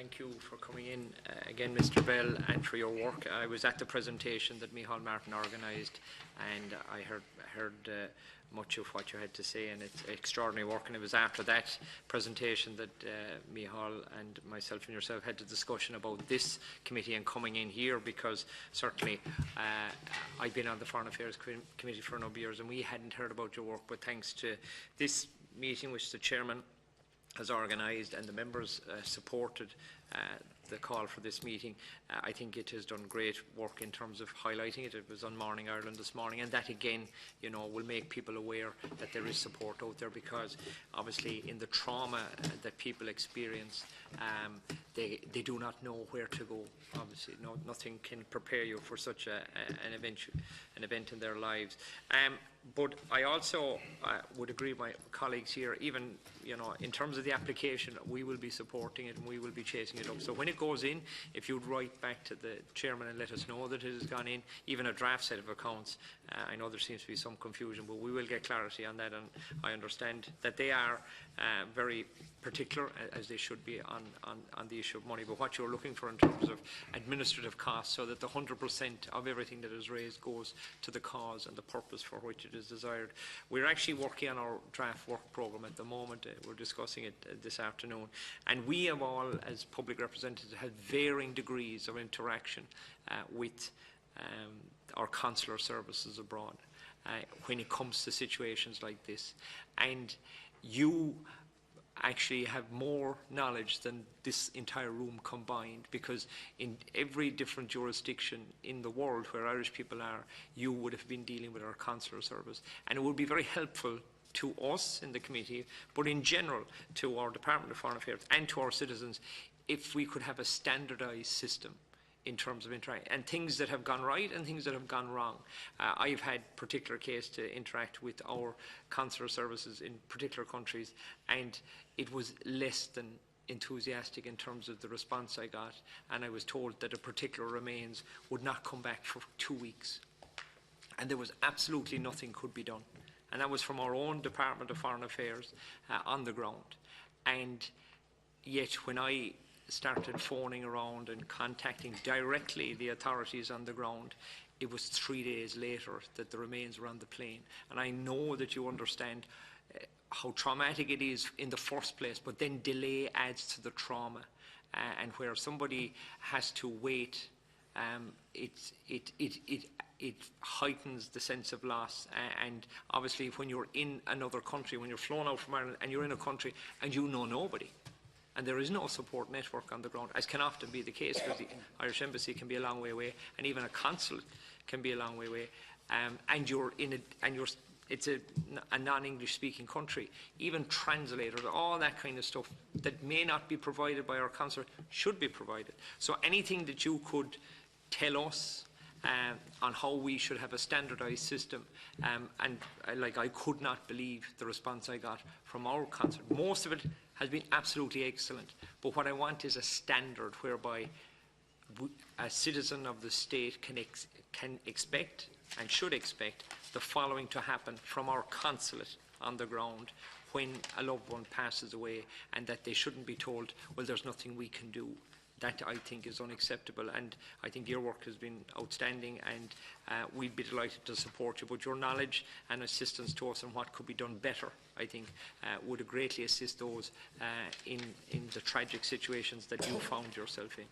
thank you for coming in again, Mr. Bell, and for your work. I was at the presentation that Micheál Martin organised, and I heard much of what you had to say, and it's extraordinary work. And it was after that presentation that Micheál and myself and yourself had a discussion about this committee and coming in here, because certainly I've been on the Foreign Affairs Committee for a number of years, and we hadn't heard about your work. But thanks to this meeting, which the chairman has organised and the members supported the call for this meeting, I think it has done great work in terms of highlighting it. It was on Morning Ireland this morning, and that again, you know, will make people aware that there is support out there, because obviously in the trauma that people experience, they do not know where to go. Obviously, nothing can prepare you for such an event in their lives. But I also would agree with my colleagues here, even, you know, in terms of the application, we will be supporting it and we will be chasing it up. So when it goes in, if you'd write back to the chairman and let us know that it has gone in, even a draft set of accounts, I know there seems to be some confusion, but we will get clarity on that, and I understand that they are very particular, as they should be, on the issue of money. But what you're looking for in terms of administrative costs, so that the 100% of everything that is raised goes to the cause and the purpose for which it is desired. We're actually working on our draft work programme at the moment. We're discussing it this afternoon, and we have all, as public representatives, had varying degrees of interaction with our consular services abroad when it comes to situations like this. And you actually have more knowledge than this entire room combined, because in every different jurisdiction in the world where Irish people are, you would have been dealing with our consular service. And it would be very helpful to us in the committee, but in general to our Department of Foreign Affairs and to our citizens, if we could have a standardised system in terms of interaction, and things that have gone right and things that have gone wrong. I've had particular case to interact with our consular services in particular countries, and it was less than enthusiastic in terms of the response I got, and I was told that a particular remains would not come back for 2 weeks, and there was absolutely nothing could be done. And that was from our own Department of Foreign Affairs on the ground. And yet when I started phoning around and contacting directly the authorities on the ground, it was 3 days later that the remains were on the plane. And I know that you understand how traumatic it is in the first place, but then delay adds to the trauma. And where somebody has to wait, it heightens the sense of loss. And obviously when you're in another country, when you're flown out from Ireland and you're in a country and you know nobody, and there is no support network on the ground, as can often be the case, because the Irish Embassy can be a long way away, and even a consulate can be a long way away, and you're in it's a non-English speaking country. Even translators, all that kind of stuff that may not be provided by our consulate should be provided. So anything that you could tell us on how we should have a standardised system, and I could not believe the response I got from our consulate. Most of it has been absolutely excellent, but what I want is a standard whereby a citizen of the state can expect and should expect the following to happen from our consulate on the ground when a loved one passes away, and that they shouldn't be told, well, there's nothing we can do. That, I think, is unacceptable, and I think your work has been outstanding, and we'd be delighted to support you. But your knowledge and assistance to us on what could be done better, I think, would greatly assist those in the tragic situations that you found yourself in.